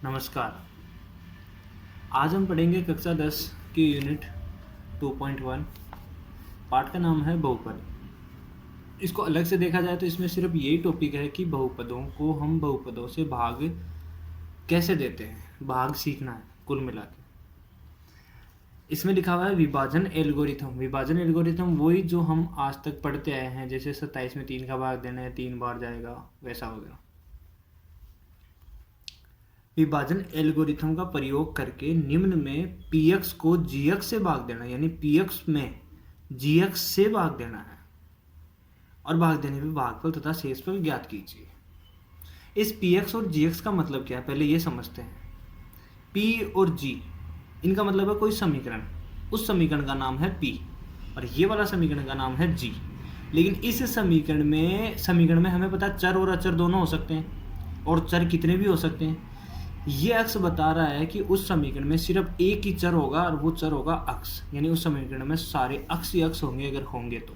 नमस्कार। आज हम पढ़ेंगे कक्षा 10 की यूनिट 2.1। पाठ का नाम है बहुपद। इसको अलग से देखा जाए तो इसमें सिर्फ यही टॉपिक है कि बहुपदों को हम बहुपदों से भाग कैसे देते हैं। भाग सीखना है कुल मिला के। इसमें लिखा हुआ है विभाजन एल्गोरिथम। विभाजन एल्गोरिथम वही जो हम आज तक पढ़ते आए हैं, जैसे 27 में 3 का भाग देना है 3 बार जाएगा, वैसा वगैरह। विभाजन एल्गोरिथम का प्रयोग करके निम्न में px को gx से भाग देना, यानी px में gx से भाग देना है और भाग देने में भागफल तथा शेषफल ज्ञात कीजिए। इस px और gx का मतलब क्या है, पहले ये समझते हैं। p और g इनका मतलब है कोई समीकरण, उस समीकरण का नाम है p और ये वाला समीकरण का नाम है g। लेकिन इस समीकरण में हमें पता है चर और अचर दोनों हो सकते हैं और चर कितने भी हो सकते हैं। ये अक्ष बता रहा है कि उस समीकरण में सिर्फ एक ही चर होगा और वो चर होगा अक्ष, यानी उस समीकरण में सारे अक्ष ही अक्ष होंगे अगर होंगे तो,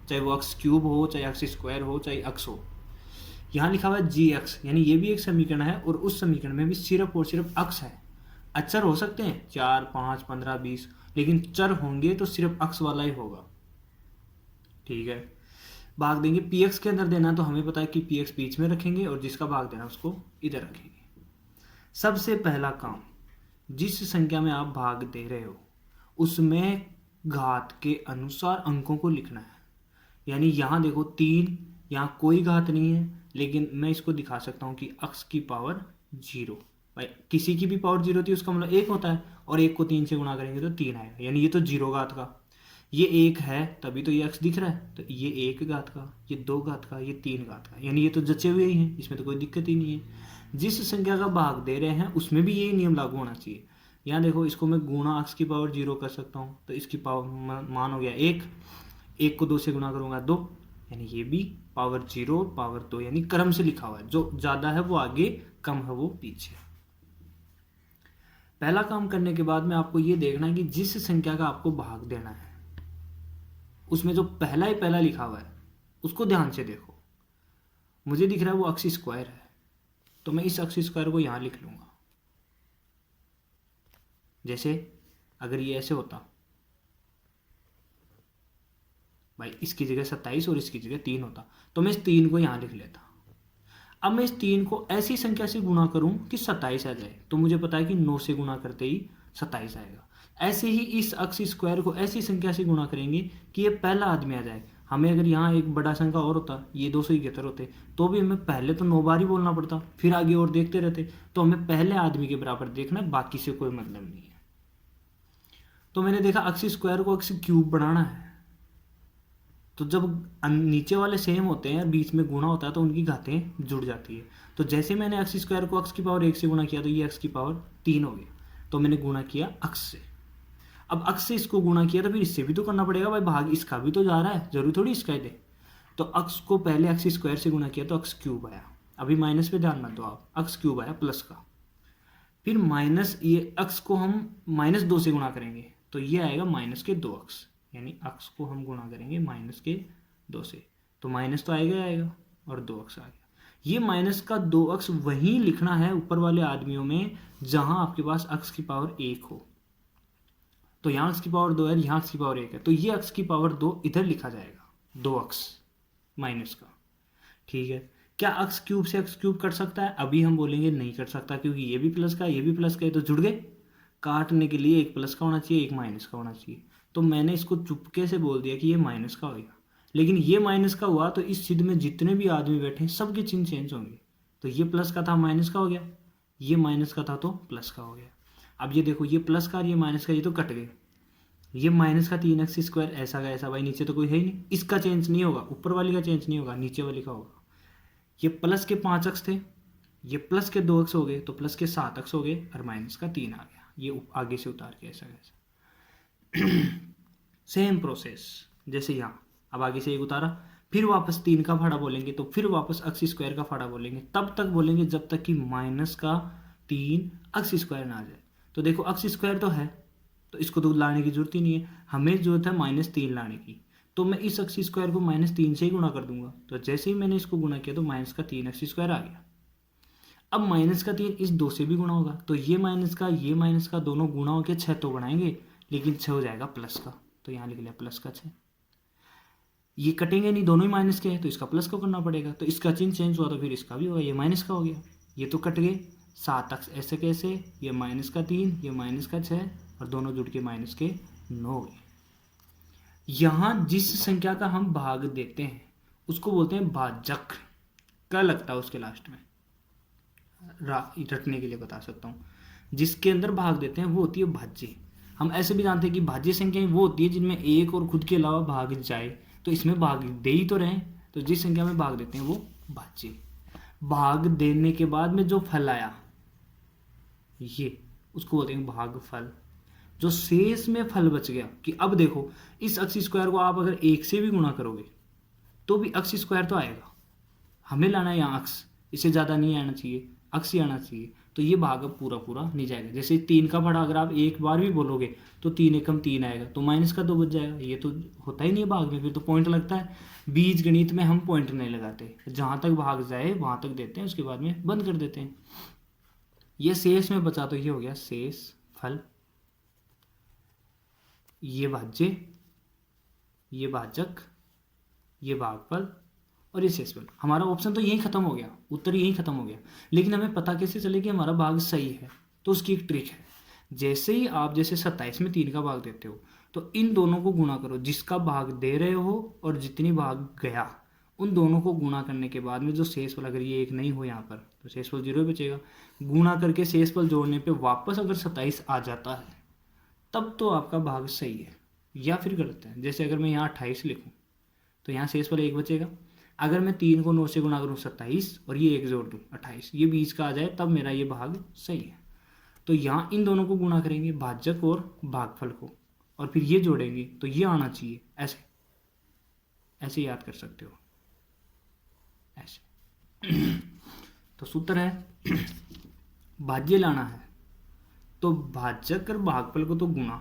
चाहे वो अक्ष क्यूब हो, चाहे अक्ष स्क्वायर हो, चाहे अक्ष हो। यहाँ लिखा हुआ है जी अक्ष, यानी ये भी एक समीकरण है और उस समीकरण में भी सिर्फ और सिर्फ अक्ष है। अचर हो सकते हैं 4, 5, 15, 20, लेकिन चर होंगे तो सिर्फ अक्ष वाला ही होगा। ठीक है, भाग देंगे px के अंदर देना, तो हमें पता है कि px बीच में रखेंगे और जिसका भाग देना उसको इधर रखेंगे। सबसे पहला काम, जिस संख्या में आप भाग दे रहे हो उसमें घात के अनुसार अंकों को लिखना है। यानी यहाँ देखो 3, यहाँ कोई घात नहीं है, लेकिन मैं इसको दिखा सकता हूँ कि अक्ष की पावर 0। भाई किसी की भी पावर 0 थी, उसका मतलब 1 होता है और 1 को 3 से गुणा करेंगे तो 3 आएगा, यानी ये तो 0 घात का। ये 1 है तभी तो ये अक्ष दिख रहा है, तो ये 1 घात का, ये 2 घात का, ये 3 घात का, यानी ये तो जचे हुए ही हैं, इसमें तो कोई दिक्कत ही नहीं है। जिस संख्या का भाग दे रहे हैं उसमें भी यही नियम लागू होना चाहिए। यहाँ देखो, इसको मैं गुणा अक्ष की पावर 0 कर सकता हूँ, तो इसकी पावर मान हो गया 1, 1 को 2 से गुणा करूँगा 2, यानी ये भी पावर 0 और पावर 2, यानी क्रम से लिखा हुआ है, जो ज़्यादा है वो आगे, कम है वो पीछे। पहला काम करने के बाद में आपको ये देखना है कि जिस संख्या का आपको भाग देना है उसमें जो पहला ही पहला लिखा हुआ है उसको ध्यान से देखो। मुझे दिख रहा है वो अक्ष स्क्वायर है, तो मैं इस अक्ष स्क्वायर को यहाँ लिख लूँगा। जैसे अगर ये ऐसे होता, भाई इसकी जगह 27 और इसकी जगह 3 होता, तो मैं इस 3 को यहाँ लिख लेता। अब मैं इस 3 को ऐसी संख्या से गुणा करूँ कि 27 आ जाए, तो मुझे पता है कि 9 से गुणा करते ही 27 आएगा। ऐसे ही इस अक्ष स्क्वायर को ऐसी संख्या से गुणा करेंगे कि ये पहला आदमी आ जाए। हमें अगर यहाँ एक बड़ा संख्या और होता, ये 271 होते, तो भी हमें पहले तो 9 बार ही बोलना पड़ता, फिर आगे और देखते रहते। तो हमें पहले आदमी के बराबर देखना है, बाकी से कोई मतलब नहीं है। तो मैंने देखा अक्ष स्क्वायर को अक्ष क्यूब बनाना है, तो जब नीचे वाले सेम होते हैं, बीच में गुणा होता है, तो उनकी घातें जुड़ जाती है। तो जैसे मैंने अक्ष स्क्वायर को अक्ष की पावर 1 से गुणा किया, तो ये अक्ष की पावर 3 हो गया, तो मैंने गुणा किया अक्ष से। अब अक्ष से इसको गुणा किया तो फिर इससे भी तो करना पड़ेगा, भाई भाग इसका भी तो जा रहा है, जरूरी थोड़ी इसका ही दे। तो अक्ष को पहले अक्ष स्क्वायर से गुणा किया तो अक्ष क्यूब आया। अभी माइनस पे ध्यान मत दो आप, अक्ष क्यूब आया प्लस का। फिर माइनस, ये अक्ष को हम -2 से गुणा करेंगे तो ये आएगा माइनस के 2 अक्ष, यानी अक्ष को हम गुणा करेंगे -2 से, तो माइनस तो आएगा आएगा और 2 अक्ष आ गया। ये माइनस का 2 अक्ष वहीं लिखना है ऊपर वाले आदमियों में जहां आपके पास अक्ष की पावर 1 हो। तो यहाँ अक्ष की पावर 2 है, यहाँ अक्ष की पावर 1 है, तो ये अक्ष की पावर 2 इधर लिखा जाएगा, 2 अक्ष माइनस का। ठीक है, क्या अक्ष क्यूब से अक्ष क्यूब कट सकता है? अभी हम बोलेंगे नहीं कट सकता, क्योंकि ये भी प्लस का ये भी प्लस का है, तो जुड़ गए। काटने के लिए एक प्लस का होना चाहिए, एक माइनस का होना चाहिए, तो मैंने इसको चुपके से बोल दिया कि ये माइनस का हो गया। लेकिन ये माइनस का हुआ तो इस सिद्ध में जितने भी आदमी बैठे हैं सबके चिन्ह चेंज होंगे। तो ये प्लस का था माइनस का हो गया, ये माइनस का था तो प्लस का हो गया। अब ये देखो, ये प्लस का और ये माइनस का, ये तो कट गए। ये माइनस का 3x स्क्वायर ऐसा का ऐसा, भाई नीचे तो कोई है ही नहीं, इसका चेंज नहीं होगा, ऊपर वाली का चेंज नहीं होगा, नीचे वाली का होगा। ये प्लस के 5 अक्ष थे, ये प्लस के 2 अक्ष हो गए, तो प्लस के 7 अक्ष हो गए और माइनस का 3 आ गया। ये आगे से उतार के ऐसा कैसा सेम प्रोसेस जैसे यहाँ। अब आगे से एक उतारा, फिर वापस 3 का फाड़ा बोलेंगे, तो फिर वापस अक्ष स्क्वायर का फाड़ा बोलेंगे, तब तक बोलेंगे जब तक कि माइनस का 3 अक्ष स्क्वायर ना आ जाए। तो देखो अक्ष स्क्वायर तो है, तो इसको तो लाने की जरूरत ही नहीं है, हमें जरूरत है -3 लाने की। तो मैं इस अक्ष स्क्वायर को -3 से ही गुणा कर दूंगा, तो जैसे ही मैंने इसको गुणा किया तो माइनस का 3 अक्ष स्क्वायर आ गया। अब माइनस का 3 इस 2 से भी गुणा होगा, तो ये माइनस का दोनों गुणा होकर 6 तो बनाएंगे, लेकिन 6 हो जाएगा प्लस का, तो यहाँ लिख लिया प्लस का 6। ये कटेंगे नहीं, दोनों ही माइनस के हैं, तो इसका प्लस को करना पड़ेगा, तो इसका चिन्ह चेंज हुआ तो फिर इसका भी होगा, ये माइनस का हो गया। ये तो कट गए, 7 अक्स ऐसे कैसे, ये माइनस का 3, ये माइनस का 6 और दोनों जुड़ के माइनस के 9 हो गए। यहाँ जिस संख्या का हम भाग देते हैं उसको बोलते हैं भाजक। क्या लगता है उसके लास्ट में, रटने के लिए बता सकता हूँ, जिसके अंदर भाग देते हैं वो होती है भाज्य। हम ऐसे भी जानते हैं कि भाज्य संख्याएं वो होती है जिनमें एक और खुद के अलावा भाग जाए, तो इसमें भाग दे ही तो रहे, तो जिस संख्या में भाग देते हैं वो भाज्य। भाग देने के बाद में जो फल आया ये उसको बोलते हैं भागफल। जो शेष में फल बच गया, कि अब देखो इस अक्स स्क्वायर को आप अगर 1 से भी गुणा करोगे तो भी अक्स स्क्वायर तो आएगा, हमें लाना है यहाँ अक्स, इससे ज़्यादा नहीं आना चाहिए, अक्स ही आना चाहिए, तो ये भाग अब पूरा पूरा नहीं जाएगा। जैसे 3 का पढ़ा अगर आप एक बार भी बोलोगे तो 3 एकम 3 आएगा, तो माइनस का 2 बच जाएगा, ये तो होता ही नहीं है भाग में, फिर तो पॉइंट लगता है। बीज गणित में हम पॉइंट नहीं लगाते, जहाँ तक भाग जाए वहाँ तक देते हैं, उसके बाद में बंद कर देते हैं। ये शेष में बचा, तो ये हो गया शेष फल, ये भाज्य, ये भाजक, ये भागफल और ये शेषफल। हमारा ऑप्शन तो यही खत्म हो गया, उत्तर यही खत्म हो गया। लेकिन हमें पता कैसे चले कि हमारा भाग सही है, तो उसकी एक ट्रिक है। जैसे ही आप जैसे 27 में 3 का भाग देते हो तो इन दोनों को गुणा करो, जिसका भाग दे रहे हो और जितनी भाग गया उन दोनों को गुणा करने के बाद में जो शेषफल, अगर ये 1 नहीं हो यहाँ पर तो शेषफल 0 बचेगा। गुणा करके शेषफल जोड़ने पे वापस अगर 27 आ जाता है तब तो आपका भाग सही है, या फिर गलत है। जैसे अगर मैं यहाँ 28 लिखूँ तो यहाँ शेषफल 1 बचेगा। अगर मैं 3 को 9 से गुणा करूँ 27 और ये 1 जोड़ दूँ 28, ये बीच का आ जाए तब मेरा ये भाग सही है। तो यहाँ इन दोनों को गुणा करेंगे, भाजक और भागफल को, और फिर ये जोड़ेंगे तो ये आना चाहिए। ऐसे ऐसे याद कर सकते हो, ऐसे। तो सूत्र है भाज्य लाना है तो भाजक और भागफल को तो गुणा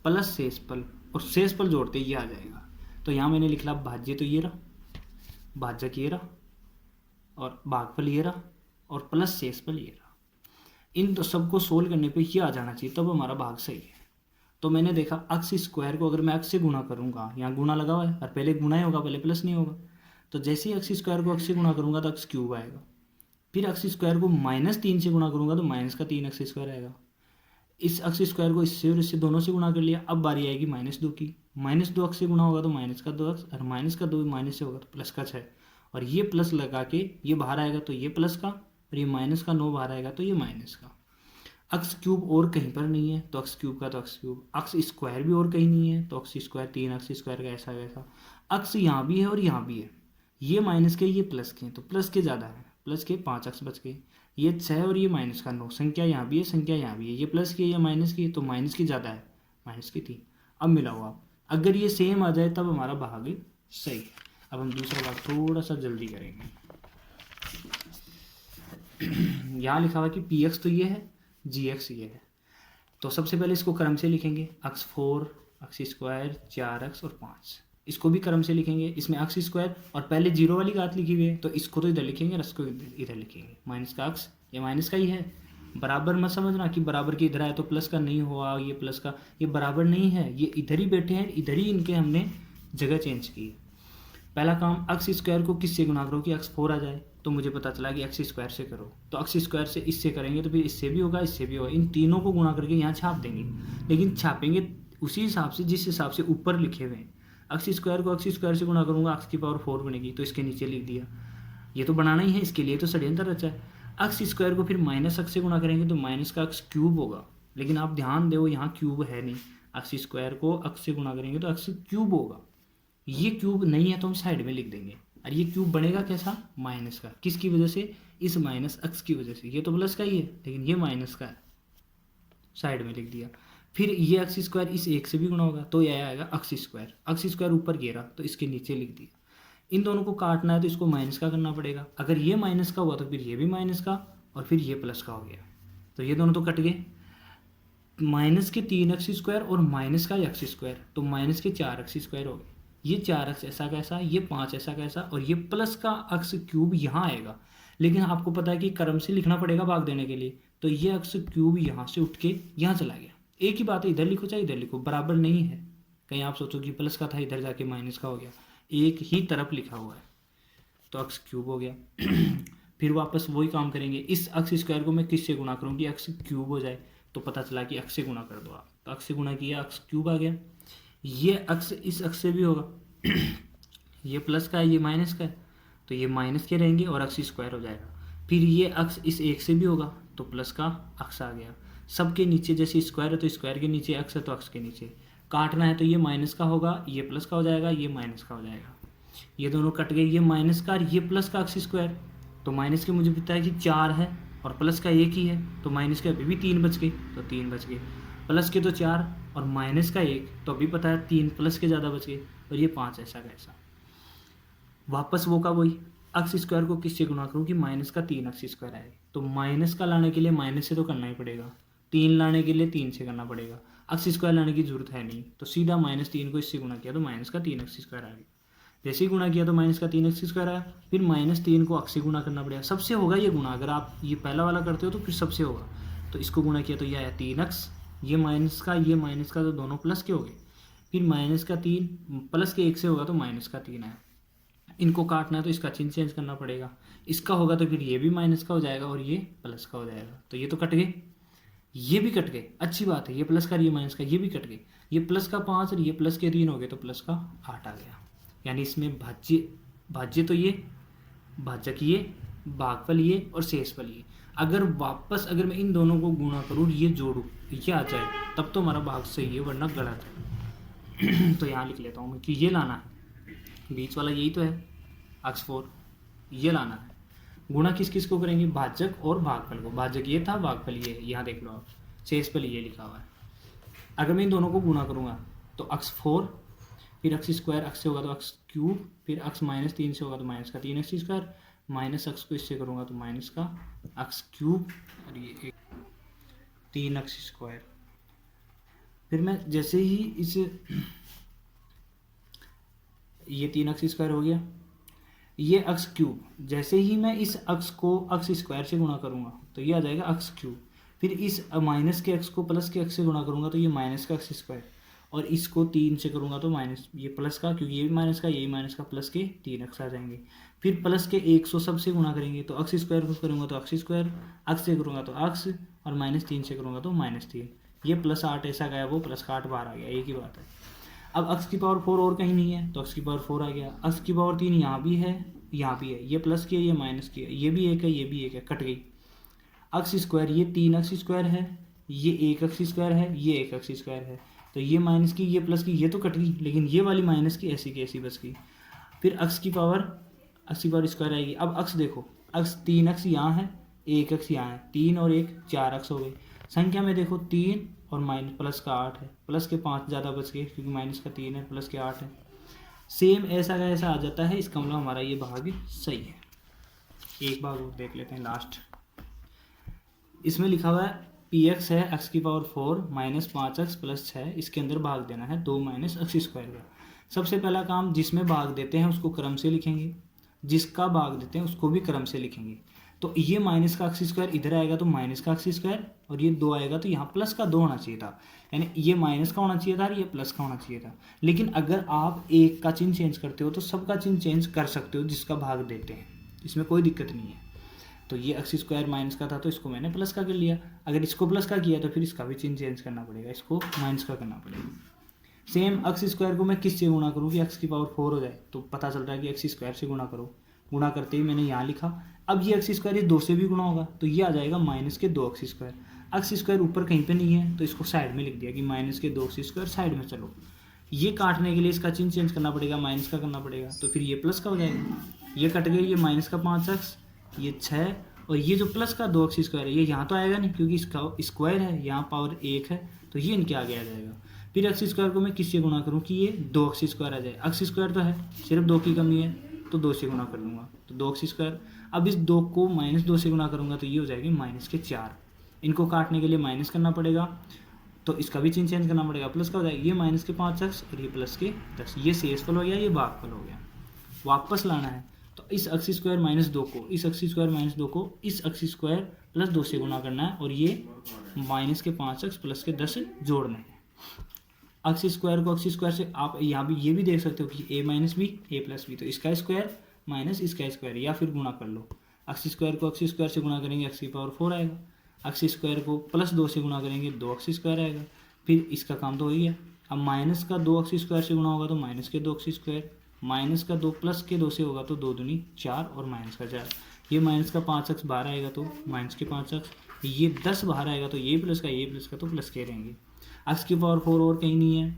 प्लस शेषफल, और शेषफल जोड़ते ये आ जाएगा। तो यहाँ मैंने लिख लिया भाज्य तो ये रहा, भाजक ये रहा, और भागफल ये रहा, और प्लस शेषफल ये रहा। इन तो सबको सोल्व करने पे ये आ जाना चाहिए, तब हमारा भाग सही है। तो मैंने देखा अक्स स्क्वायर को अगर मैं अक्स से गुणा करूँगा, यहाँ गुणा लगा हुआ है और पहले गुणा ही होगा, पहले प्लस नहीं होगा, तो जैसे ही अक्स स्क्वायर को अक्स से गुणा करूँगा तो अक्स क्यूब आएगा। फिर अक्स स्क्वायर को -3 से गुणा करूँगा तो माइनस का 3 अक्स स्क्वायर आएगा। इस अक्स स्क्वायर को इससे और इससे दोनों से गुणा कर लिया, अब बारी आएगी -2 की। -2 अक्स से गुणा होगा तो माइनस का 2 अक्स, और माइनस का 2 माइनस से होगा तो प्लस का 6, और ये प्लस लगा के ये बाहर आएगा तो ये प्लस का, और ये माइनस का 9 बाहर आएगा तो ये माइनस का। अक्स क्यूब और कहीं पर नहीं है तो अक्स क्यूब का तो अक्स क्यूब, अक्स स्क्वायर भी और कहीं नहीं है तो अक्स स्क्वायर, 3 अक्स स्क्वायर का ऐसा वैसा। अक्स यहाँ भी है और यहाँ भी है, ये माइनस के ये प्लस के, तो प्लस के ज़्यादा है, प्लस के 5 अक्स बच गए। ये 6 और ये माइनस का 9, संख्या यहाँ भी है संख्या यहाँ भी है, ये प्लस की है ये माइनस की, तो माइनस की ज़्यादा है, माइनस की 3। अब मिलाओ आप, अगर ये सेम आ जाए तब हमारा भाग सही है। अब हम दूसरा भाग थोड़ा सा जल्दी करेंगे। यहाँ लिखा हुआ कि पी एक्स तो ये है, जी एक्स ये है, तो सबसे पहले इसको क्रम से लिखेंगे, अक्स 4 अक्स स्क्वायर 4 अक्स और 5, इसको भी क्रम से लिखेंगे। इसमें अक्स स्क्वायर और पहले 0 वाली घात लिखी हुई है तो इसको तो इधर लिखेंगे और इसको इधर लिखेंगे। माइनस का अक्स, ये माइनस का ही है, बराबर मत समझना कि बराबर के इधर आए तो प्लस का नहीं हुआ, ये प्लस का, ये बराबर नहीं है, ये इधर ही बैठे हैं, इधर ही इनके हमने जगह चेंज की। पहला काम अक्स स्क्वायर को किससे गुना करो कि अक्स 4 आ जाए, तो मुझे पता चला कि अक्स स्क्वायर से करो, तो अक्स स्क्वायर से इससे करेंगे तो फिर इससे भी होगा इससे भी होगा, इन तीनों को गुणा करके यहाँ छाप देंगे। लेकिन छापेंगे उसी हिसाब से जिस हिसाब से ऊपर लिखे हुए हैं। अक्स स्क्वायर को अक्स स्क्वायर से गुणा करूँगा, अक्स की पावर 4 बनेगी, तो इसके नीचे लिख दिया। ये तो बनाना ही है, इसके लिए तो षड्यंत्र रचा है। अक्स स्क्वायर को फिर माइनस अक्स से गुणा करेंगे तो माइनस का अक्स क्यूब होगा, लेकिन आप ध्यान दो यहाँ क्यूब है नहीं, अक्स स्क्वायर को अक्स से गुणा करेंगे तो अक्स क्यूब होगा। ये क्यूब नहीं है तो हम साइड में लिख देंगे, और ये क्यूब बनेगा कैसा, माइनस का, किसकी वजह से, इस माइनस अक्स की वजह से। ये तो प्लस का ही है लेकिन ये माइनस का है, साइड में लिख दिया। फिर ये अक्स स्क्वायर इस 1 से भी गुणा होगा तो यह आएगा अक्स स्क्वायर, अक्स स्क्वायर ऊपर घेरा तो इसके नीचे लिख दिया। इन दोनों को काटना है तो इसको माइनस का करना पड़ेगा, अगर ये माइनस का हुआ तो फिर ये भी माइनस का, और फिर ये प्लस का हो गया, तो ये दोनों तो कट गए। माइनस के 3 अक्स स्क्वायर और माइनस का अक्स स्क्वायर, तो माइनस के 4 अक्स स्क्वायर हो गए। ये 4 अक्स ऐसा कैसा, ये 5 ऐसा कैसा, और ये प्लस का अक्स क्यूब यहाँ आएगा। लेकिन आपको पता है कि क्रम से लिखना पड़ेगा भाग देने के लिए, तो ये अक्स क्यूब यहाँ से उठ के यहाँ चला गया। एक ही बात है, इधर लिखो चाहे इधर लिखो, बराबर नहीं है। कहीं आप सोचो कि प्लस का था इधर जाके माइनस का हो गया, एक ही तरफ लिखा हुआ है, तो अक्स क्यूब हो गया। फिर वापस वही काम करेंगे, इस अक्स स्क्वायर को मैं किससे गुणा करूँ कि अक्स क्यूब हो जाए, तो पता चला कि अक्स से गुणा कर दो आप, तो अक्स से गुणा किया अक्स क्यूब आ गया। ये अक्स इस अक्स से भी होगा ये प्लस का है ये माइनस का है, तो ये माइनस के रहेंगे और अक्स स्क्वायर हो जाएगा। फिर ये अक्स इस एक से भी होगा, तो प्लस का अक्स आ गया। सबके नीचे जैसे स्क्वायर है तो स्क्वायर के नीचे अक्स है तो अक्स के नीचे काटना है, तो ये माइनस का होगा, ये प्लस का हो जाएगा, ये माइनस का हो जाएगा। ये दोनों कट गए, ये माइनस का और ये प्लस का अक्स स्क्वायर, तो माइनस के मुझे पता है कि 4 है और प्लस का 1 ही है, तो माइनस के अभी भी 3 बच गए, तो 3 बच गए। प्लस के तो 4 और माइनस का 1, तो अभी पता है 3 प्लस के ज़्यादा बच गए, और ये 5 ऐसा का ऐसा। वापस वो का वही, अक्स स्क्वायर को किससे गुणा करूँ कि माइनस का 3 अक्स स्क्वायर आए, तो माइनस का लाने के लिए माइनस से तो करना ही पड़ेगा, 3 लाने के लिए 3 से करना पड़ेगा, अक्स स्क्वायर लाने की जरूरत है नहीं, तो सीधा -3 को इससे गुणा किया तो माइनस का 3 अक्स स्क्वायर आ गया। जैसे ही गुणा किया तो माइनस का 3 अक्स स्क्वायर आया, फिर -3 को अक्स से गुणा करना पड़ेगा, सबसे होगा ये गुणा, अगर आप ये पहला वाला करते हो तो फिर सबसे होगा, तो इसको गुणा किया तो ये आया 3 अक्स, ये माइनस का तो दोनों प्लस के हो गए, फिर -3 प्लस के 1 से होगा तो -3 आया। इनको काटना है तो इसका चिन्ह चेंज करना पड़ेगा, इसका होगा तो फिर ये भी माइनस का हो जाएगा और ये प्लस का हो जाएगा, तो ये तो कट गए, ये भी कट गए, अच्छी बात है, ये प्लस का ये माइनस का ये भी कट गए, ये प्लस का 5 और ये प्लस के 3 हो गए, तो प्लस का 8 आ गया। यानी इसमें भाज्य तो ये, भाजक ये, भागफल ये और शेषफल ये। अगर मैं इन दोनों को गुणा करूँ, ये जोड़ूँ, ये आ जाए, तब तो हमारा भाग सही है, वरना गलत है। तो यहाँ लिख लेता हूँ मैं कि ये लाना है, बीच वाला यही तो है अक्स 4, ये लाना है। गुणा किस किस को करेंगे, भाजक और भागफल को, भाजक ये था भागफल ये, यहाँ देख लो आप, शेषफल ये लिखा हुआ है। अगर मैं इन दोनों को गुणा करूँगा तो अक्स 4, फिर अक्स स्क्वायर, अक्स से होगा तो अक्स क्यूब, फिर अक्स -3 से होगा तो माइनस का 3 अक्स स्क्वायर, माइनस अक्स को इससे करूँगा तो माइनस का अक्स क्यूब, और ये 3 अक्स स्क्वायर। फिर मैं जैसे ही इस ये 3 अक्स स्क्वायर हो गया, ये अक्स क्यूब, जैसे ही मैं इस अक्स को अक्स स्क्वायर से गुणा करूँगा तो ये आ जाएगा अक्स क्यूब, फिर इस माइनस के अक्स को प्लस के अक्स से गुणा करूँगा तो ये माइनस का अक्स स्क्वायर, और इसको 3 से करूँगा तो माइनस ये प्लस का, क्योंकि ये भी माइनस का ये भी माइनस का, प्लस के 3 अक्स आ जाएंगे। फिर प्लस के 100 सबसे गुणा करेंगे, तो अक्स स्क्वायर को करूँगा तो अक्स स्क्वायर, अक्स से करूँगा तो अक्स, और -3 से करूँगा तो -3। ये +8 ऐसा गया, वो प्लस का 8 बाहर आ गया, एक ही बात है। अब अक्स की पावर 4 और कहीं नहीं है, तो अक्स की पावर 4 आ गया, अक्स की पावर 3 यहाँ भी है, यहाँ भी है, ये प्लस की है ये माइनस की है, ये भी एक है ये भी एक है, कट गई। अक्स स्क्वायर, ये 3 अक्स स्क्वायर है, ये 1 अक्स स्क्वायर है, ये 1 अक्स स्क्वायर है, तो ये माइनस की ये प्लस की ये तो कट गई, लेकिन ये वाली माइनस की ऐसी बच गई। फिर अक्स की पावर स्क्वायर आएगी। अब अक्स देखो, अक्स 3 अक्स यहाँ है, 1 अक्स यहाँ है, 3 और 1 4 अक्स हो गए। संख्या में देखो 3 और माइनस प्लस का 8 है, प्लस के 5 ज़्यादा बच गए क्योंकि माइनस का 3 है, प्लस के 8 है। सेम ऐसा का ऐसा आ जाता है, इसका मतलब हमारा ये भाग सही है। एक भाग और देख लेते हैं लास्ट, इसमें लिखा हुआ है px है x की पावर 4 -5x + 6, इसके अंदर भाग देना है 2 - x स्क्वायर का। सबसे पहला काम, जिसमें भाग देते हैं उसको क्रम से लिखेंगे, जिसका भाग देते हैं उसको भी क्रम से लिखेंगे। तो ये माइनस का अक्स स्क्वायर इधर आएगा तो माइनस का अक्स स्क्वायर, और ये 2 आएगा तो यहाँ प्लस का 2 होना चाहिए था, यानी ये माइनस का होना चाहिए था और ये प्लस का होना चाहिए था। लेकिन अगर आप एक का चिन्ह चेंज करते हो तो सबका चिन्ह चेंज कर सकते हो जिसका भाग देते हैं, इसमें कोई दिक्कत नहीं है। तो ये अक्स स्क्वायर माइनस का था तो इसको मैंने प्लस का कर लिया, अगर इसको प्लस का किया तो फिर इसका भी चिन्ह चेंज करना पड़ेगा, इसको माइनस का करना पड़ेगा। सेम अक्स स्क्वायर को मैं किस से गुणा करूँ कि एक्स की पावर 4 हो जाए, तो पता चल रहा है कि एक्स स्क्वायर से गुणा करो, गुणा करते ही मैंने यहाँ लिखा। अब ये एक्स स्क्वायर ये 2 से भी गुणा होगा तो ये आ जाएगा माइनस के 2 एक्स स्क्वायर। एक्स स्क्वायर ऊपर कहीं पे नहीं है तो इसको साइड में लिख दिया कि माइनस के 2 एक्स स्क्वायर साइड में। चलो ये काटने के लिए इसका चिन्ह चेंज करना पड़ेगा, माइनस का करना पड़ेगा, तो फिर ये प्लस का हो जाएगा। ये कट गई, ये माइनस का 5 एक्स, ये 6, और ये जो प्लस का 2 एक्स स्क्वायर है ये यहाँ तो आएगा नहीं क्योंकि इसका स्क्वायर है, यहाँ पावर 1 है तो ये इनके आगे आ जाएगा। फिर एक्स स्क्वायर को मैं किससे गुणा करूँ कि ये 2 एक्स स्क्वायर आ जाए, एक्स स्क्वायर तो है सिर्फ 2 की कमी है तो 2 से गुणा कर दूंगा तो 2 एक्स स्क्वायर। अब इस 2 को -2 से गुणा करूँगा तो ये हो जाएगी माइनस के 4। इनको काटने के लिए माइनस करना पड़ेगा तो इसका भी चिन्ह चेंज करना पड़ेगा, प्लस का हो जाएगा, ये माइनस के 5 एक्स और ये प्लस के 10। ये शेषफल हो गया, ये भागफल हो गया। वापस लाना है तो इस अक्स स्क्वायर माइनस 2 को इस अक्स स्क्वायर माइनस 2 को इस अक्स स्क्वायर प्लस 2 से गुना करना है और ये माइनस के 5x प्लस के 10 जोड़ना है। अक्स स्क्वायर को अक्स स्क्वायर से आप यहाँ भी ये भी देख सकते हो कि a minus B A plus B, तो इसका स्क्वायर माइनस इसका स्क्वायर या फिर गुना कर लो। अक्स स्क्वायर को अक्स स्क्वायर से गुना करेंगे x की पावर 4 आएगा, अक्स स्क्वायर को प्लस 2 से गुना करेंगे 2 अक्स स्क्वायर आएगा, फिर इसका काम तो हो ही गया। अब माइनस का 2 अक्स स्क्वायर से गुना होगा तो माइनस के 2 अक्स स्क्वायर, माइनस का 2 प्लस के 2 से होगा तो 2 दूनी 4 और माइनस का 4। ये माइनस का 5x बाहर आएगा तो माइनस के 5x, ये 10 बाहर आएगा तो ये प्लस का तो प्लस के रहेंगे। अक्स की पावर 4 और कहीं नहीं है,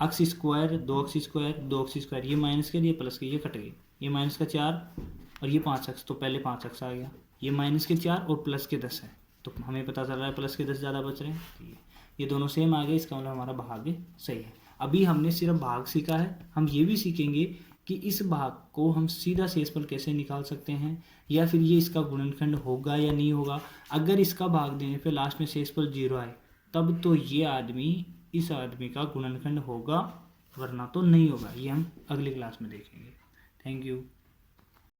अक्स स्क्वायर 2 अक्स स्क्वायर 2 अक्स स्क्वायर, ये माइनस के लिए प्लस के ये कट गए, ये माइनस का 4 और ये 5x, तो पहले 5x आ गया, ये माइनस के 4 और प्लस के 10 है, तो हमें पता चल रहा है प्लस के 10 ज़्यादा बच रहे हैं, ये दोनों सेम आ गए, इसका मतलब हमारा भाग सही है। अभी हमने सिर्फ भाग सीखा है, हम ये भी सीखेंगे कि इस भाग को हम सीधा शेषफल कैसे निकाल सकते हैं, या फिर ये इसका गुणनखंड होगा या नहीं होगा। अगर इसका भाग देने पे लास्ट में शेषफल 0 आए तब तो ये आदमी इस आदमी का गुणनखंड होगा, वरना तो नहीं होगा। ये हम अगली क्लास में देखेंगे। Thank you.